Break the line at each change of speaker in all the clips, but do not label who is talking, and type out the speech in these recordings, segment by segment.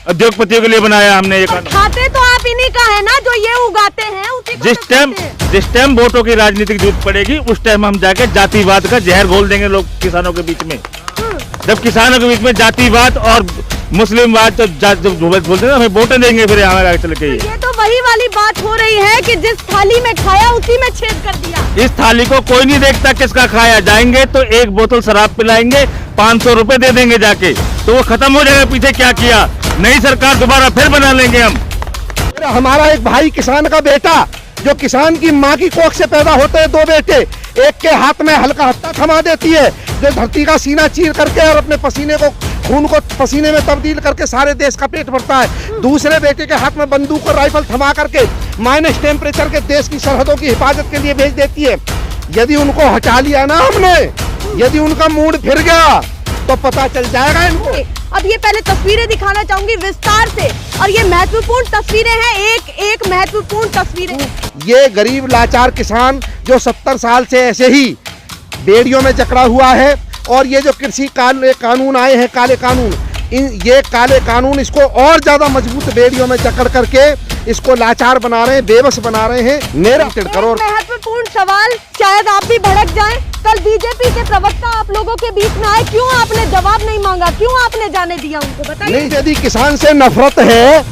उद्योगपतियों के लिए बनाया हमने ये कानून।
खाते तो आप इन्हीं का है ना, जो ये उगाते हैं उसी को।
जिस टाइम वोटों की राजनीतिक जरूरत पड़ेगी उस टाइम हम जाके जातिवाद का जहर घोल देंगे लोग किसानों के बीच में। जब किसानों के बीच में जातिवाद और मुस्लिमवाद जब बोलते हैं हमें वोटें देंगे फिर हमारे चल के।
ये तो वही वाली बात हो रही है कि जिस थाली में खाया उसी में छेद कर दिया।
इस थाली को कोई नहीं देखता किसका खाया। जाएंगे तो एक बोतल शराब पिलाएंगे, 500 रुपए दे देंगे जाके, तो वो खत्म हो जाएगा। पीछे क्या किया, नई सरकार दोबारा फिर बना लेंगे हम।
हमारा एक भाई किसान का बेटा जो किसान की माँ की कोख से पैदा होते हैं, 2 बेटे, एक के हाथ में हल्का हत्था थमा देती है जो धरती का सीना चीर करके और अपने पसीने को खून को पसीने में तब्दील करके सारे देश का पेट भरता है। दूसरे बेटे के हाथ में बंदूक और राइफल थमा करके माइनस टेम्परेचर के देश की सरहदों की हिफाजत के लिए भेज देती है। यदि उनको हटा लिया ना हमने, यदि उनका मूड फिर गया तो पता चल जाएगा इनको।
अब ये पहले तस्वीरें दिखाना चाहूंगी विस्तार से, और ये महत्वपूर्ण तस्वीरें हैं, एक महत्वपूर्ण तस्वीरें।
ये गरीब लाचार किसान जो 70 साल से ऐसे ही बेड़ियों में जकड़ा हुआ है, और ये जो कृषि कानून आए हैं, काले कानून, ये काले कानून इसको और ज्यादा मजबूत बेड़ियों में जकड़ करके इसको लाचार बना रहे हैं, बेबस बना रहे हैं। मेरा करोड़
महत्वपूर्ण सवाल, शायद आप भी भड़क जाएं। कल बीजेपी के प्रवक्ता आप लोगों के बीच में आए, क्यों आपने जवाब नहीं मांगा, क्यों आपने जाने दिया उनको, बताइए।
नहीं, यदि किसान से नफरत है,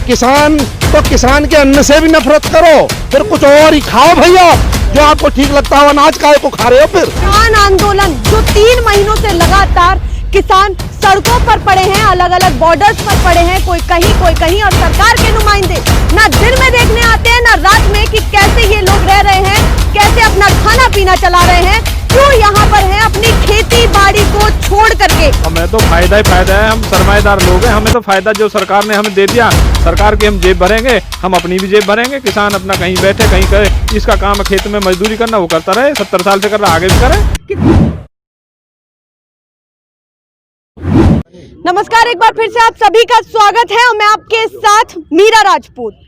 किसान तो किसान के अन्न से भी नफरत करो, फिर कुछ और ही खाओ भैया जो आपको ठीक लगता हो। अनाज काहे को खा रहे हो फिर?
किसान आंदोलन जो 3 महीनों से लगातार किसान सड़कों पर पड़े हैं, अलग अलग बॉर्डर्स पर पड़े हैं, कोई कहीं, और सरकार के नुमाइंदे ना दिन में देखने आते हैं ना रात में कि कैसे ये लोग रह रहे हैं, कैसे अपना खाना पीना चला रहे हैं, क्यों यहाँ पर हैं अपनी खेती बाड़ी को छोड़ करके।
हमें तो फायदा ही फायदा है, हम सरमाएदार लोग हैं, हमें तो फायदा जो सरकार ने हमें दे दिया, सरकार की हम जेब भरेंगे, हम अपनी भी जेब भरेंगे। किसान अपना कहीं बैठे कहीं करे, इसका काम है खेत में मजदूरी करना, वो करता रहे, 70 साल से कर रहा, आगे भी करे।
नमस्कार, एक बार फिर से आप सभी का स्वागत है और मैं आपके साथ मीरा राजपूत।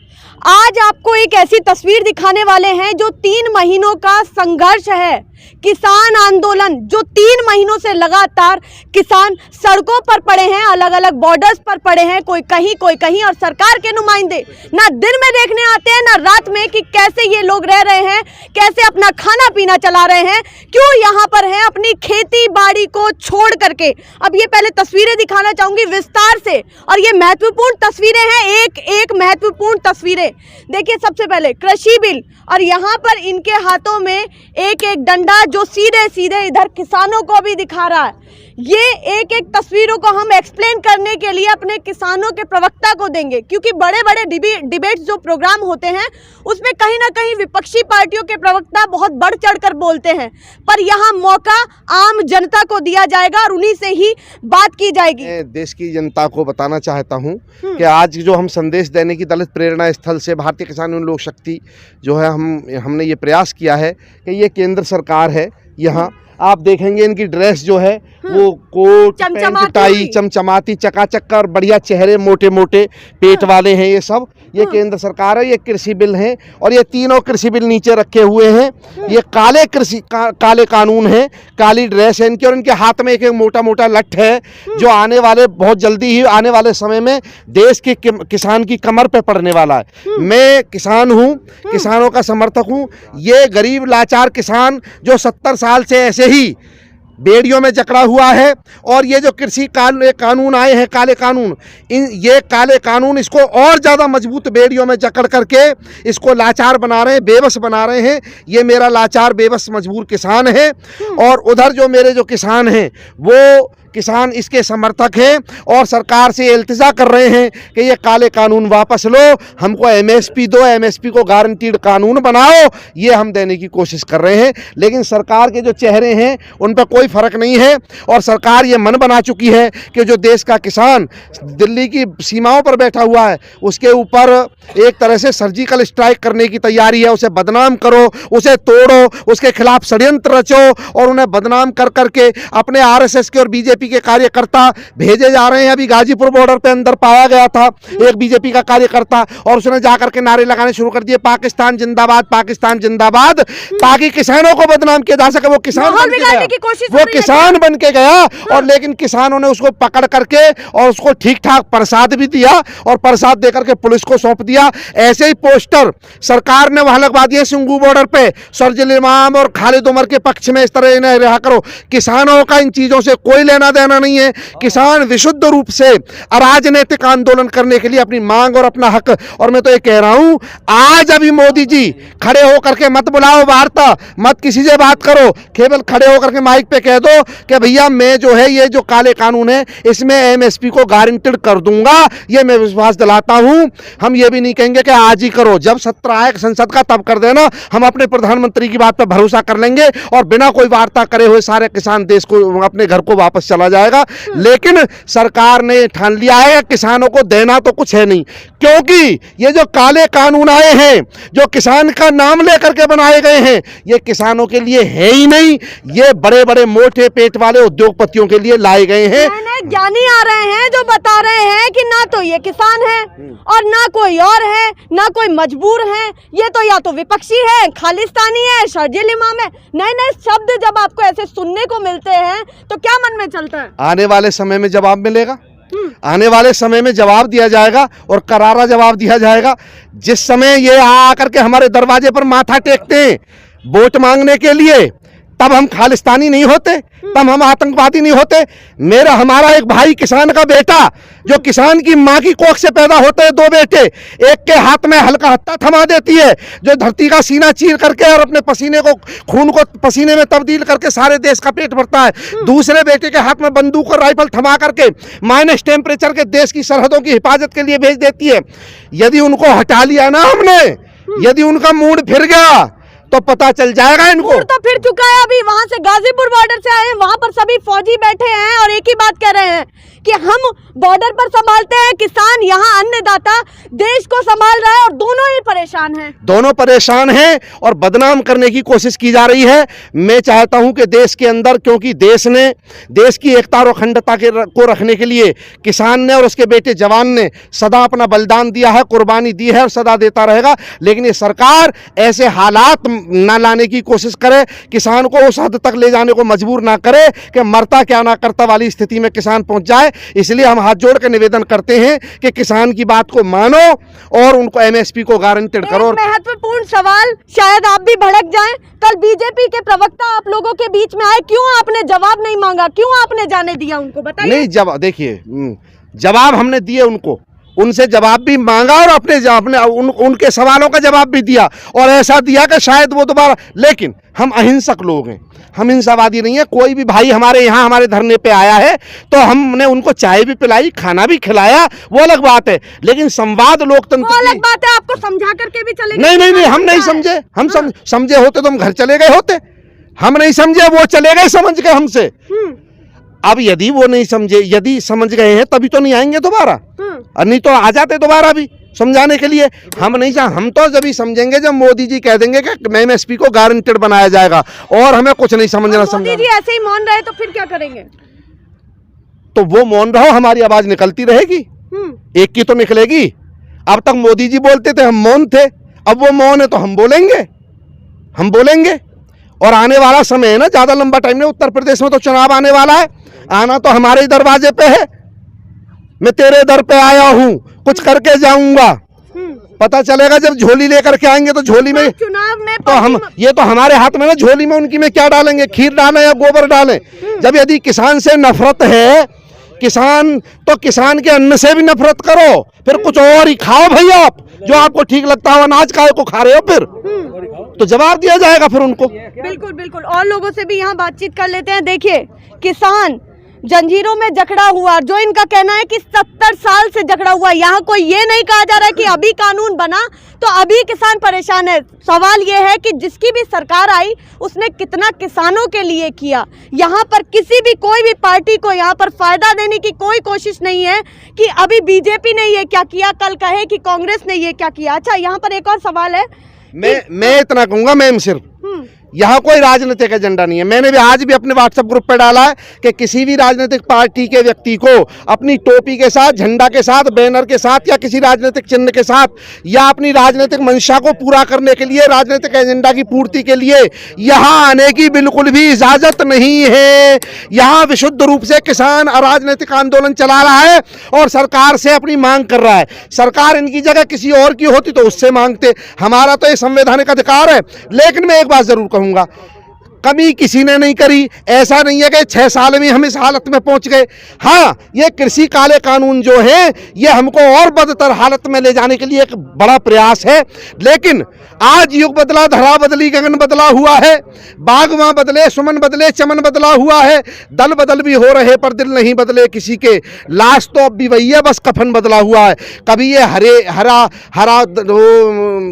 आज आपको एक ऐसी तस्वीर दिखाने वाले हैं जो 3 महीनों का संघर्ष है, किसान आंदोलन जो 3 महीनों से लगातार किसान सड़कों पर पड़े हैं, अलग अलग बॉर्डर्स पर पड़े हैं, कोई कहीं, और सरकार के नुमाइंदे ना दिन में देखने आते हैं ना रात में कि कैसे ये लोग रह रहे हैं, कैसे अपना खाना पीना चला रहे हैं, क्यों यहाँ पर हैं अपनी खेती बाड़ी को छोड़ करके। अब ये पहले तस्वीरें दिखाना चाहूंगी विस्तार से, और ये महत्वपूर्ण तस्वीरें हैं, एक महत्वपूर्ण तस्वीरें। देखिए, सबसे पहले कृषि बिल, और यहाँ पर इनके हाथों में एक डंडा जो सीधे सीधे इधर किसानों को भी दिखा रहा है। ये एक तस्वीरों को हम एक्सप्लेन करने के लिए अपने किसानों के प्रवक्ता को देंगे, क्योंकि बड़े बड़े डिबेट्स जो प्रोग्राम होते हैं उसमें कहीं ना कहीं विपक्षी पार्टियों के प्रवक्ता बहुत बढ़ चढ़ कर बोलते हैं, पर यहाँ मौका आम जनता को दिया जाएगा और उन्हीं से ही बात की जाएगी।
मैं देश की जनता को बताना चाहता हूँ कि आज जो हम संदेश देने की दलित प्रेरणा स्थल से भारतीय किसान यूनियन लोक शक्ति जो है, हमने ये प्रयास किया है कि ये केंद्र सरकार है। यहाँ आप देखेंगे इनकी ड्रेस जो है वो कोट पैंट टाई चमचमाती चकाचक और बढ़िया, चेहरे मोटे मोटे पेट वाले हैं ये सब। ये केंद्र सरकार है, ये कृषि बिल हैं, और ये तीनों कृषि बिल नीचे रखे हुए हैं। ये काले कानून हैं, काली ड्रेस है इनकी, और इनके हाथ में एक मोटा मोटा लठ है जो आने वाले बहुत जल्दी ही आने वाले समय में देश के किसान की कमर पे पड़ने वाला है। मैं किसान हूँ, किसानों का समर्थक हूँ। ये गरीब लाचार किसान जो 70 साल से ऐसे ही बेड़ियों में जकड़ा हुआ है, और ये जो कृषि कानून आए हैं, काले कानून, ये काले कानून इसको और ज़्यादा मजबूत बेड़ियों में जकड़ करके इसको लाचार बना रहे हैं, बेबस बना रहे हैं। ये मेरा लाचार बेबस मजबूर किसान है, और उधर जो मेरे जो किसान हैं वो किसान इसके समर्थक हैं, और सरकार से इल्तिजा कर रहे हैं कि ये काले कानून वापस लो, हमको एमएसपी दो, एमएसपी को गारंटीड कानून बनाओ। ये हम देने की कोशिश कर रहे हैं, लेकिन सरकार के जो चेहरे हैं उन पर कोई फर्क नहीं है, और सरकार ये मन बना चुकी है कि जो देश का किसान दिल्ली की सीमाओं पर बैठा हुआ है उसके ऊपर एक तरह से सर्जिकल स्ट्राइक करने की तैयारी है। उसे बदनाम करो, उसे तोड़ो, उसके खिलाफ षड्यंत्र रचो, और उन्हें बदनाम कर करके अपने आरएसएस के और बीजेपी बीजेपी के कार्यकर्ता भेजे जा रहे हैं। अभी गाजीपुर बॉर्डर पे अंदर पाया गया था एक बीजेपी का कार्यकर्ता, और उसने जाकर के नारे लगाने शुरू कर दिए, पाकिस्तान जिंदाबाद, पाकिस्तान जिंदाबाद, ताकि किसानों को बदनाम किया जा सके। वो किसान बन के गया, वो किसान बन के गया, और लेकिन किसानों ने उसको पकड़ करके और उसको ठीक ठाक प्रसाद भी दिया, और प्रसाद देकर के पुलिस को सौंप दिया। ऐसे ही पोस्टर सरकार ने वहां लगवा दिए सिंगू बॉर्डर पे, शर्जिल इमाम और खालिद उमर के पक्ष में, इस तरह इन्हें रिहा करो। किसानों का इन चीजों से कोई लेना देना नहीं है। किसान विशुद्ध रूप से अराजनीतिक आंदोलन करने के लिए अपनी मांग और अपना हक, और मैं तो ये कह रहा हूं, आज अभी मोदी जी खड़े होकर के मत बुलाओ वार्ता, मत किसी से बात करो, केवल खड़े होकर के माइक पे कह दो कि भैया मैं जो है ये जो काले कानून है इसमें एमएसपी को गारंटेड कर दूंगा, ये मैं विश्वास दिलाता हूं। हम ये भी नहीं कहेंगे कि आज ही करो, जब सत्र आए संसद का तब कर देना। हम अपने प्रधानमंत्री की बात पर भरोसा कर लेंगे और बिना कोई वार्ता करे हुए सारे किसान देश को अपने घर को वापस चला जाएगा। लेकिन सरकार ने ठान लिया है किसानों को देना तो कुछ है नहीं, क्योंकि ये जो काले कानून आए हैं, जो किसान का नाम लेकर के बनाए गए हैं, ये किसानों के लिए है ही नहीं, ये बड़े बड़े मोटे पेट वाले उद्योगपतियों के लिए लाए गए हैं।
ज्ञानी आ रहे हैं जो बता रहे हैं कि ना तो ये किसान है और ना कोई और है, ना कोई मजबूर है, ये तो या तो विपक्षी है, खालिस्तानी है, शर्जिल इमाम है। नए नए शब्द जब आपको ऐसे सुनने को मिलते हैं तो क्या मन में चलता है?
आने वाले समय में जवाब मिलेगा, आने वाले समय में जवाब दिया जाएगा, और करारा जवाब दिया जाएगा। जिस समय ये आकर के हमारे दरवाजे पर माथा टेकते हैं वोट मांगने के लिए, तब हम खालिस्तानी नहीं होते, तब हम आतंकवादी नहीं होते। हमारा एक भाई किसान का बेटा, जो किसान की मां की कोख से पैदा होते हैं, दो बेटे, एक के हाथ में हल्का हत्था थमा देती है जो धरती का सीना चीर करके और अपने पसीने को, खून को पसीने में तब्दील करके सारे देश का पेट भरता है। दूसरे बेटे के हाथ में बंदूक और राइफल थमा करके माइनस टेम्परेचर के देश की सरहदों की हिफाजत के लिए भेज देती है। यदि उनको हटा लिया ना हमने, यदि उनका मूड फिर गया तो पता चल जाएगा इनको।
तो फिर चुका है। अभी वहां से गाजीपुर बॉर्डर से आए हैं, वहां पर सभी फौजी बैठे हैं और एक ही बात कह रहे हैं कि हम बॉर्डर पर संभालते हैं, किसान यहाँ अन्नदाता देश को संभाल रहा है, और दोनों ही परेशान हैं।
दोनों परेशान हैं और बदनाम करने की कोशिश की जा रही है। मैं चाहता हूं कि देश के अंदर, क्योंकि देश ने, देश की एकता और अखंडता को रखने के लिए किसान ने और उसके बेटे जवान ने सदा अपना बलिदान दिया है, कुर्बानी दी है और सदा देता रहेगा। लेकिन ये सरकार ऐसे हालात न लाने की कोशिश करे, किसान को उस हद तक ले जाने को मजबूर ना करे कि मरता क्या ना करता वाली स्थिति में किसान पहुंच जाए। इसलिए हम हाथ जोड़ के निवेदन करते हैं कि किसान की बात को मानो और उनको एमएसपी को गारंटेड करो।
महत्वपूर्ण सवाल, शायद आप भी भड़क जाएं, कल बीजेपी के प्रवक्ता आप लोगों के बीच में आए, क्यों आपने जवाब नहीं मांगा, क्यों आपने जाने दिया उनको, बताइए।
नहीं, जवाब देखिए, जवाब हमने दिए उनको, उनसे जवाब भी मांगा और अपने उनके सवालों का जवाब भी दिया, और ऐसा दिया कि शायद वो दोबारा। लेकिन हम अहिंसक लोग हैं, हम हिंसावादी नहीं है। कोई भी भाई हमारे यहाँ हमारे धरने पे आया है तो हमने उनको चाय भी पिलाई, खाना भी खिलाया, वो अलग बात है। लेकिन संवाद लोकतंत्र
वो अलग बात है, आपको समझा करके भी चले
नहीं, नहीं, नहीं, हम नहीं समझे। हम समझे होते तो हम घर चले गए होते। हम नहीं समझे, वो चले गए समझ के हमसे। अब यदि वो नहीं समझे, यदि समझ गए हैं तभी तो नहीं आएंगे दोबारा, और नहीं तो आ जाते दोबारा भी समझाने के लिए। हम नहीं, हम तो जब ही समझेंगे जब मोदी जी कह देंगे कि एमएसपी को गारंटेड बनाया जाएगा, और हमें कुछ नहीं समझना।
मोदी जी ऐसे ही मौन रहे तो फिर क्या करेंगे?
तो वो मौन रहो, हमारी आवाज निकलती रहेगी, एक की तो निकलेगी। अब तक मोदी जी बोलते थे, हम मौन थे, अब वो मौन है तो हम बोलेंगे, हम बोलेंगे। और आने वाला समय है ना, ज्यादा लंबा टाइम नहीं, उत्तर प्रदेश में तो चुनाव आने वाला है, आना तो हमारे ही दरवाजे पे है। मैं तेरे दर पे आया हूँ, कुछ करके जाऊंगा। पता चलेगा जब झोली लेकर के आएंगे तो झोली में,
चुनाव में
तो हम, ये तो हमारे हाथ में ना, झोली में उनकी में क्या डालेंगे, खीर डालें या गोबर डालें। जब यदि किसान से नफरत है, किसान तो किसान के अन्न से भी नफरत करो, फिर कुछ और ही खाओ भाई, आप जो आपको ठीक लगता हो, अनाज काहे को खा रहे हो, फिर तो जवाब दिया जाएगा फिर उनको।
बिल्कुल बिल्कुल, और लोगों से भी यहाँ बातचीत कर लेते हैं। देखिए, किसान जंजीरों में जकड़ा हुआ, जो इनका कहना है कि 70 साल से जकड़ा हुआ। यहाँ कोई ये नहीं कहा जा रहा है कि अभी कानून बना तो अभी किसान परेशान है। सवाल ये है कि जिसकी भी सरकार आई उसने कितना किसानों के लिए किया। यहाँ पर किसी भी कोई भी पार्टी को यहाँ पर फायदा देने की कोई कोशिश नहीं है कि अभी बीजेपी ने ये क्या किया, कल कहे कि कांग्रेस ने ये क्या किया। अच्छा, यहाँ पर एक और सवाल है।
मैं इतना कहूँगा मैम, सिर्फ यहाँ कोई राजनीतिक एजेंडा नहीं है। मैंने भी आज भी अपने व्हाट्सएप ग्रुप पर डाला है कि किसी भी राजनीतिक पार्टी के व्यक्ति को अपनी टोपी के साथ, झंडा के साथ, बैनर के साथ या किसी राजनीतिक चिन्ह के साथ या अपनी राजनीतिक मंशा को पूरा करने के लिए, राजनीतिक एजेंडा की पूर्ति के लिए यहाँ आने की बिल्कुल भी इजाजत नहीं है। यहाँ विशुद्ध रूप से किसान अराजनीतिक आंदोलन चला रहा है और सरकार से अपनी मांग कर रहा है। सरकार इनकी जगह किसी और की होती तो उससे मांगते, हमारा तो ये संवैधानिक अधिकार है। लेकिन मैं एक बात जरूर कहूंगा, कमी किसी ने नहीं करी। ऐसा नहीं है कि 6 साल में हम इस हालत में पहुंच गए। हाँ, ये कृषि काले कानून जो है ये हमको और बदतर हालत में ले जाने के लिए एक बड़ा प्रयास है। लेकिन आज युग बदला, धरा बदली, गगन बदला हुआ है, बागवां बदले, सुमन बदले, चमन बदला हुआ है। दल बदल भी हो रहे पर दिल नहीं बदले किसी के। लाश तो अब भी वही है, बस कफन बदला हुआ है। कभी ये हरा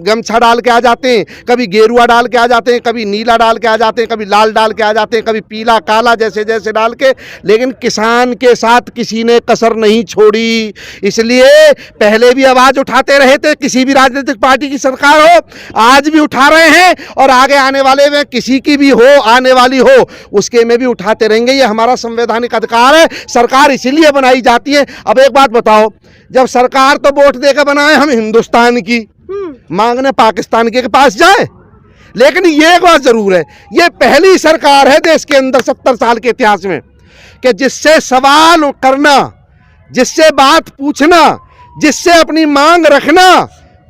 गमछा डाल के आ जाते हैं, कभी गेरुआ डाल के आ जाते हैं, कभी नीला डाल के आ जाते हैं, कभी लाल डाल के आ जाते हैं, कभी पीला काला जैसे जैसे डाल के। लेकिन किसान के साथ किसी ने कसर नहीं छोड़ी। इसलिए पहले भी आवाज उठाते रहे थे, किसी भी राजनीतिक पार्टी की सरकार हो, आज भी उठा रहे हैं और आगे आने वाले में किसी की भी हो, आने वाली हो, उसके में भी उठाते रहेंगे। ये हमारा संवैधानिक अधिकार है। सरकार इसीलिए बनाई जाती है। अब एक बात बताओ, जब सरकार तो वोट देकर बनाए हम हिंदुस्तान की, मांगने पाकिस्तान के पास जाए। लेकिन ये एक बात जरूर है, ये पहली सरकार है देश के अंदर 70 साल के इतिहास में कि जिससे सवाल करना, जिससे बात पूछना, जिससे अपनी मांग रखना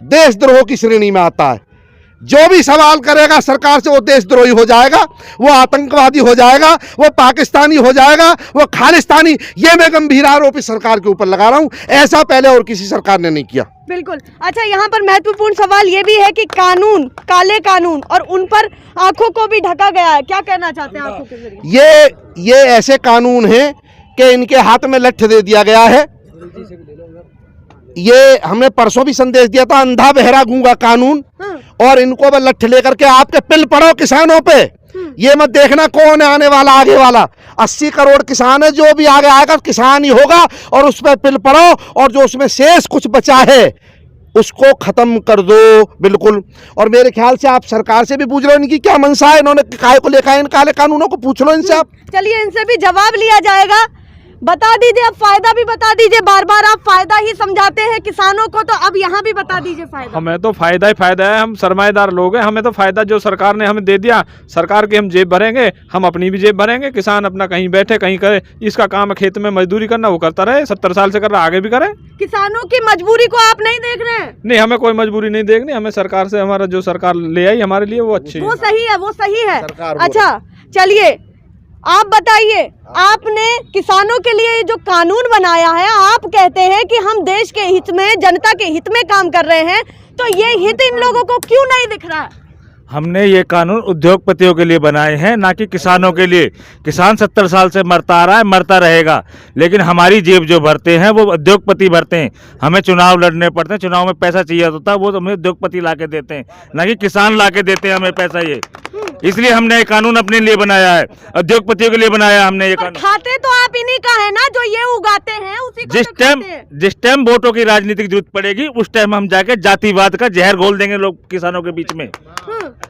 देशद्रोह की श्रेणी में आता है। जो भी सवाल करेगा सरकार से वो देशद्रोही हो जाएगा, वो आतंकवादी हो जाएगा, वो पाकिस्तानी हो जाएगा, वो खालिस्तानी। ये मैं गंभीर आरोप इस सरकार के ऊपर लगा रहा हूं। ऐसा पहले और किसी सरकार ने नहीं किया।
बिल्कुल। अच्छा, यहाँ पर महत्वपूर्ण सवाल ये भी है कि कानून, काले कानून, और उन पर आंखों को भी ढका गया है। क्या कहना चाहते हैं आंखों के जरिए?
ये ऐसे कानून हैं कि इनके हाथ में लठ दे दिया गया है। ये हमने परसों भी संदेश दिया था, अंधा बहरा गूंगा कानून। और इनको अब लठ लेकर के आपके पिल पड़ो किसानों पे। ये मत देखना कौन है आने वाला, आगे वाला। 80 करोड़ किसान है, जो भी आगे आएगा किसान ही होगा। और उस पर पिल पड़ो और जो उसमें शेष कुछ बचा है उसको खत्म कर दो। बिल्कुल। और मेरे ख्याल से आप सरकार से भी पूछ लो इनकी क्या मंशा है, इन्होंने काय को लेकर इन काले कानूनों को पूछ लो इनसे आप।
चलिए, इनसे भी जवाब लिया जाएगा। बता दीजिए, अब फायदा भी बता दीजिए। बार बार आप फायदा ही समझाते हैं किसानों को, तो अब यहाँ भी बता दीजिए फायदा।
हमें तो फायदा ही फायदा है। हम सरमाएदार लोग हैं, हमें तो फायदा जो सरकार ने हमें दे दिया, सरकार की हम जेब भरेंगे, हम अपनी भी जेब भरेंगे। किसान अपना कहीं बैठे कहीं करे, इसका काम है खेत में मजदूरी करना, वो करता रहे। 70 साल से कर रहा, आगे भी करे।
किसानों की मजबूरी को आप नहीं देख रहे हैं?
नहीं, हमें कोई मजबूरी नहीं देखनी। हमें सरकार से, हमारा जो सरकार ले आई हमारे लिए वो अच्छी है,
वो सही है, वो सही है।
सरकार
अच्छा, चलिए आप बताइए, आपने किसानों के लिए जो कानून बनाया है, आप कहते हैं कि हम देश के हित में, जनता के हित में काम कर रहे हैं, तो ये हित इन लोगों को क्यों नहीं दिख रहा है?
हमने ये कानून उद्योगपतियों के लिए बनाए हैं, ना कि किसानों के लिए। किसान 70 साल से मरता आ रहा है, मरता रहेगा। लेकिन हमारी जेब जो भरते हैं वो उद्योगपति भरते हैं। हमें चुनाव लड़ने पड़ते हैं, चुनाव में पैसा चाहिए होता है, वो तो हमें उद्योगपति ला के देते हैं, ना कि किसान ला के देते हैं हमें पैसा। ये इसलिए हमने ये कानून अपने लिए बनाया है, उद्योगपतियों के लिए बनाया हमने ये कानून।
खाते तो आप इन्हीं का है ना, जो ये उगाते हैं उसी को
जिस टाइम वोटों की राजनीतिक जरूरत पड़ेगी उस टाइम हम जाके जातिवाद का जहर घोल देंगे लोग किसानों के बीच में।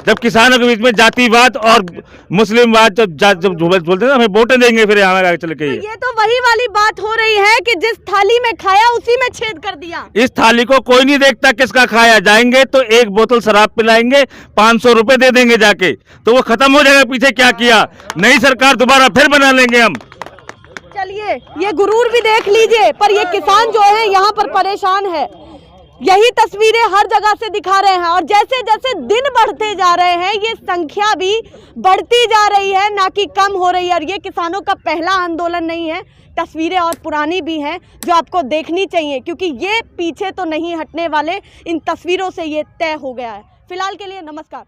जब किसानों के बीच में जातिवाद और मुस्लिमवाद जब बोलते हैं हमें वोटें देंगे फिर आगे चल के।
ये तो वही वाली बात हो रही है कि जिस थाली में खाया उसी में छेद कर दिया।
इस थाली को कोई नहीं देखता किसका खाया। जाएंगे तो एक बोतल शराब पिलाएंगे, 500 रुपए दे देंगे जाके, तो वो खत्म हो जाएगा। पीछे क्या किया, नई सरकार दोबारा फिर बना लेंगे हम।
चलिए, ये गुरूर भी देख लीजिए, पर ये किसान जो है यहाँ पर परेशान है। यही तस्वीरें हर जगह से दिखा रहे हैं, और जैसे जैसे दिन बढ़ते जा रहे हैं ये संख्या भी बढ़ती जा रही है, ना कि कम हो रही है। और ये किसानों का पहला आंदोलन नहीं है, तस्वीरें और पुरानी भी हैं जो आपको देखनी चाहिए, क्योंकि ये पीछे तो नहीं हटने वाले। इन तस्वीरों से ये तय हो गया है। फिलहाल के लिए नमस्कार।